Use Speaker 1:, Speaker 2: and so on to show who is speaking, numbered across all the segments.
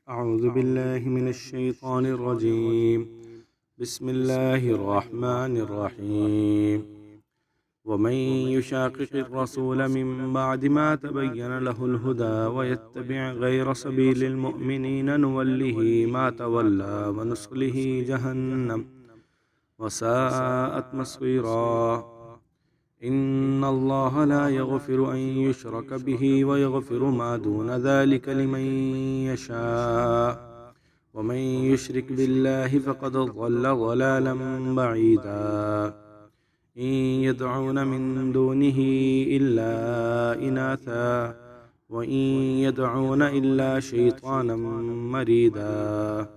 Speaker 1: أعوذ بالله من الشيطان الرجيم. بسم الله الرحمن الرحيم. ومن يشاقق الرسول من بعد ما تبين له الهدى ويتبع غير سبيل المؤمنين نوله ما تولى ونصله جهنم وساءت مصيرا. إن الله لا يغفر أن يشرك به ويغفر ما دون ذلك لمن يشاء ومن يشرك بالله فقد ضل ضلالا بعيدا. إن يدعون من دونه إلا إناثا وإن يدعون إلا شيطانا مريدا.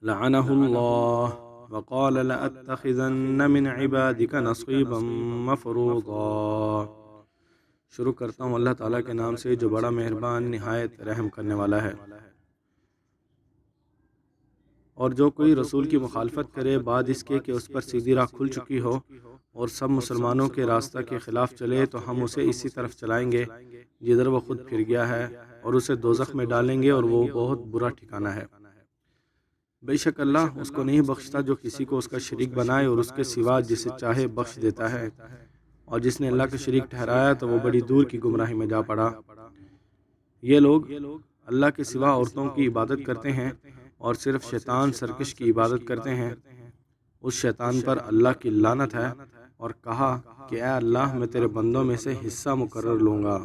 Speaker 1: لعنه الله وقال لأتخذن من عبادك نصيبا مفروضا. شروع کرتا ہوں اللہ تعالیٰ کے نام سے جو بڑا مہربان نہایت رحم کرنے والا ہے. اور جو کوئی رسول کی مخالفت کرے بعد اس کے کہ اس پر سیدھی راہ کھل چکی ہو اور سب مسلمانوں کے راستہ کے خلاف چلے تو ہم اسے اسی طرف چلائیں گے جدھر وہ خود پھر گیا ہے اور اسے دوزخ میں ڈالیں گے اور وہ بہت برا ٹھکانہ ہے. بے شک اللہ اس کو نہیں بخشتا جو کسی کو اس کا شریک بنائے اور اس کے سوا جسے چاہے بخش دیتا ہے، اور جس نے اللہ کا شریک ٹھہرایا تو وہ بڑی دور کی گمراہی میں جا پڑا. یہ لوگ اللہ کے سوا عورتوں کی عبادت کرتے ہیں اور صرف شیطان سرکش کی عبادت کرتے ہیں. اس شیطان پر اللہ کی لعنت ہے، اور کہا کہ اے اللہ میں تیرے بندوں میں سے حصہ مقرر لوں گا.